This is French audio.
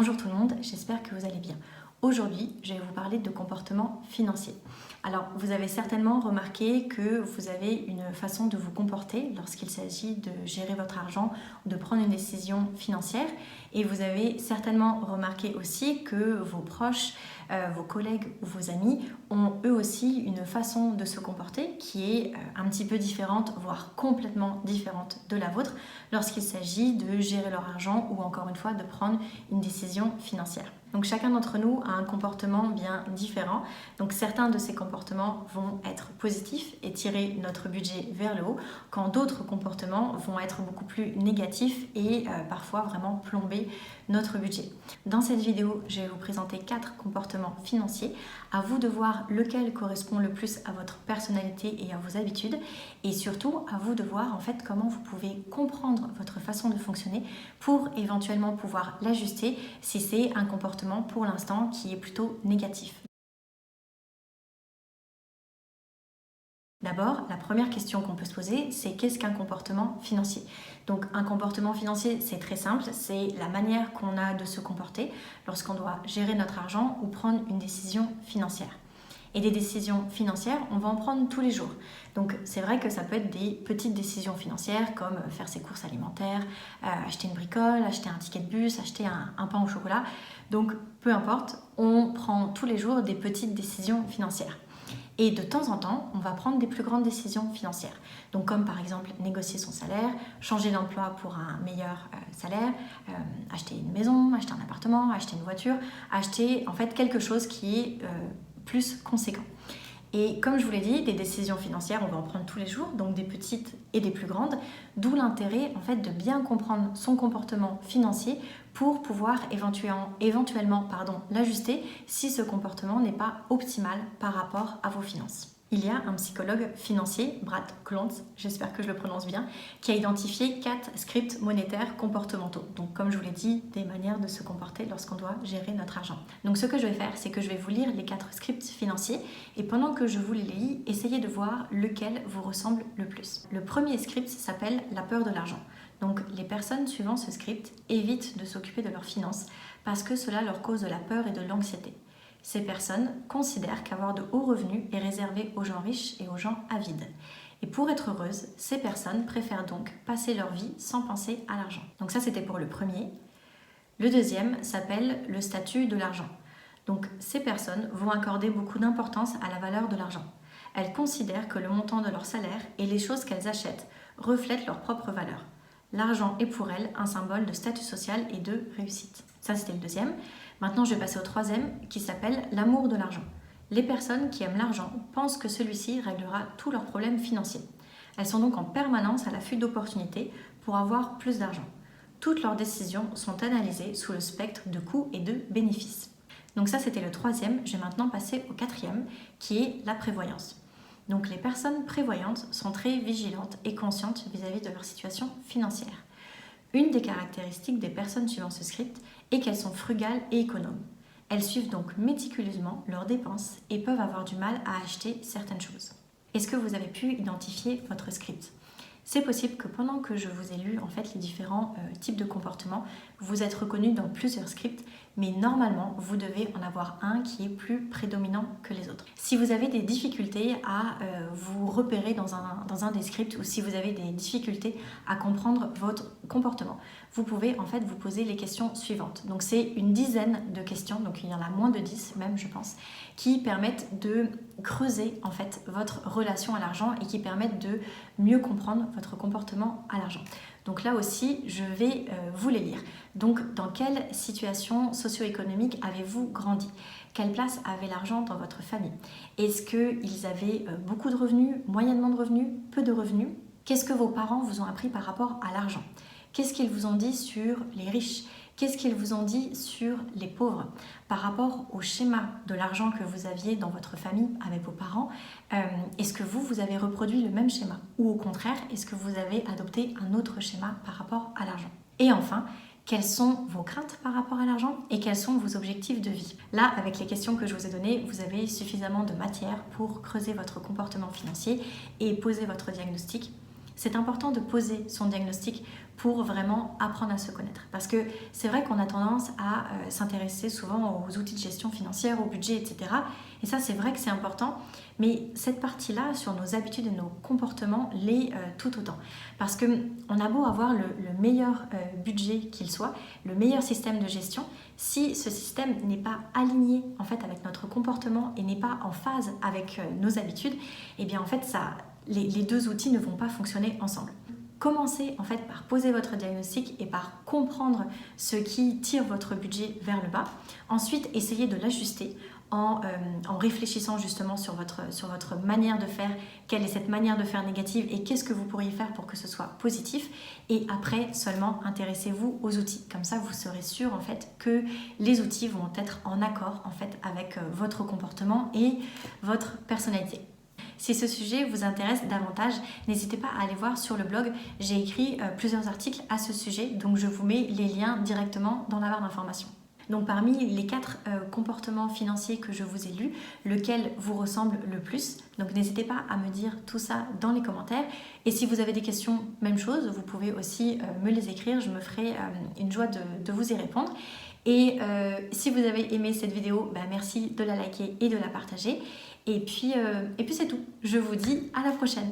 Bonjour tout le monde, j'espère que vous allez bien. Aujourd'hui, je vais vous parler de comportement financier. Alors, vous avez certainement remarqué que vous avez une façon de vous comporter lorsqu'il s'agit de gérer votre argent ou de prendre une décision financière. Et vous avez certainement remarqué aussi que vos proches, vos collègues ou vos amis ont eux aussi une façon de se comporter qui est un petit peu différente, voire complètement différente de la vôtre lorsqu'il s'agit de gérer leur argent ou encore une fois de prendre une décision financière. Donc chacun d'entre nous a un comportement bien différent. Donc certains de ces comportements vont être positifs et tirer notre budget vers le haut, quand d'autres comportements vont être beaucoup plus négatifs et parfois vraiment plomber notre budget. Dans cette vidéo, je vais vous présenter 4 comportements financiers. À vous de voir lequel correspond le plus à votre personnalité et à vos habitudes, et surtout à vous de voir en fait comment vous pouvez comprendre votre façon de fonctionner pour éventuellement pouvoir l'ajuster si c'est un comportement pour l'instant qui est plutôt négatif. D'abord, la première question qu'on peut se poser, c'est qu'est-ce qu'un comportement financier? Donc un comportement financier, c'est très simple, c'est la manière qu'on a de se comporter lorsqu'on doit gérer notre argent ou prendre une décision financière. Et des décisions financières, on va en prendre tous les jours. Donc c'est vrai que ça peut être des petites décisions financières comme faire ses courses alimentaires, acheter une bricole, acheter un ticket de bus, acheter un pain au chocolat. Donc peu importe, on prend tous les jours des petites décisions financières. Et de temps en temps, on va prendre des plus grandes décisions financières. Donc comme par exemple négocier son salaire, changer d'emploi pour un meilleur salaire, acheter une maison, acheter un appartement, acheter une voiture, acheter en fait quelque chose qui est plus conséquent. Et comme je vous l'ai dit, des décisions financières, on va en prendre tous les jours, donc des petites et des plus grandes, d'où l'intérêt en fait de bien comprendre son comportement financier pour pouvoir éventuellement l'ajuster si ce comportement n'est pas optimal par rapport à vos finances. Il y a un psychologue financier, Brad Klontz, j'espère que je le prononce bien, qui a identifié 4 scripts monétaires comportementaux. Donc comme je vous l'ai dit, des manières de se comporter lorsqu'on doit gérer notre argent. Donc ce que je vais faire, c'est que je vais vous lire les 4 scripts financiers et pendant que je vous les lis, essayez de voir lequel vous ressemble le plus. Le premier script s'appelle la peur de l'argent. Donc les personnes suivant ce script évitent de s'occuper de leurs finances parce que cela leur cause de la peur et de l'anxiété. Ces personnes considèrent qu'avoir de hauts revenus est réservé aux gens riches et aux gens avides. Et pour être heureuses, ces personnes préfèrent donc passer leur vie sans penser à l'argent. Donc ça, c'était pour le premier. Le deuxième s'appelle le statut de l'argent. Donc ces personnes vont accorder beaucoup d'importance à la valeur de l'argent. Elles considèrent que le montant de leur salaire et les choses qu'elles achètent reflètent leur propre valeur. L'argent est pour elles un symbole de statut social et de réussite. Ça, c'était le deuxième. Maintenant, je vais passer au troisième qui s'appelle l'amour de l'argent. Les personnes qui aiment l'argent pensent que celui-ci réglera tous leurs problèmes financiers. Elles sont donc en permanence à l'affût d'opportunités pour avoir plus d'argent. Toutes leurs décisions sont analysées sous le spectre de coûts et de bénéfices. Donc ça, c'était le troisième. Je vais maintenant passer au quatrième qui est la prévoyance. Donc les personnes prévoyantes sont très vigilantes et conscientes vis-à-vis de leur situation financière. Une des caractéristiques des personnes suivant ce script est qu'elles sont frugales et économes. Elles suivent donc méticuleusement leurs dépenses et peuvent avoir du mal à acheter certaines choses. Est-ce que vous avez pu identifier votre script ? C'est possible que pendant que je vous ai lu en fait les différents types de comportements, vous êtes reconnu dans plusieurs scripts, mais normalement vous devez en avoir un qui est plus prédominant que les autres. Si vous avez des difficultés à vous repérer dans un des scripts ou si vous avez des difficultés à comprendre votre comportement, vous pouvez en fait vous poser les questions suivantes. Donc c'est une dizaine de questions, donc il y en a moins de 10 même je pense, qui permettent de creuser en fait votre relation à l'argent et qui permettent de mieux comprendre votre comportement à l'argent. Donc là aussi, je vais vous les lire. Donc, dans quelle situation socio-économique avez-vous grandi ? Quelle place avait l'argent dans votre famille ? Est-ce qu'ils avaient beaucoup de revenus, moyennement de revenus, peu de revenus ? Qu'est-ce que vos parents vous ont appris par rapport à l'argent ? Qu'est-ce qu'ils vous ont dit sur les riches ? Qu'est-ce qu'ils vous ont dit sur les pauvres ? Par rapport au schéma de l'argent que vous aviez dans votre famille avec vos parents, est-ce que vous avez reproduit le même schéma ? Ou au contraire, est-ce que vous avez adopté un autre schéma par rapport à l'argent ? Et enfin, quelles sont vos craintes par rapport à l'argent et quels sont vos objectifs de vie ? Là, avec les questions que je vous ai données, vous avez suffisamment de matière pour creuser votre comportement financier et poser votre diagnostic. c'est important de poser son diagnostic pour vraiment apprendre à se connaître. Parce que c'est vrai qu'on a tendance à s'intéresser souvent aux outils de gestion financière, au budget, etc. Et ça, c'est vrai que c'est important, mais cette partie-là, sur nos habitudes et nos comportements, l'est tout autant. Parce qu'on a beau avoir le meilleur budget qu'il soit, le meilleur système de gestion, si ce système n'est pas aligné en fait avec notre comportement et n'est pas en phase avec nos habitudes, et bien en fait les deux outils ne vont pas fonctionner ensemble. Commencez en fait par poser votre diagnostic et par comprendre ce qui tire votre budget vers le bas. Ensuite, essayez de l'ajuster en réfléchissant justement sur votre manière de faire, quelle est cette manière de faire négative et qu'est-ce que vous pourriez faire pour que ce soit positif. Et après, seulement intéressez-vous aux outils. Comme ça, vous serez sûr en fait que les outils vont être en accord en fait avec votre comportement et votre personnalité. Si ce sujet vous intéresse davantage, n'hésitez pas à aller voir sur le blog. J'ai écrit plusieurs articles à ce sujet, donc je vous mets les liens directement dans la barre d'informations. Donc parmi les 4 comportements financiers que je vous ai lus, lequel vous ressemble le plus? Donc n'hésitez pas à me dire tout ça dans les commentaires. Et si vous avez des questions, même chose, vous pouvez aussi me les écrire. Je me ferai une joie de vous y répondre. Et si vous avez aimé cette vidéo, merci de la liker et de la partager. Et puis c'est tout. Je vous dis à la prochaine.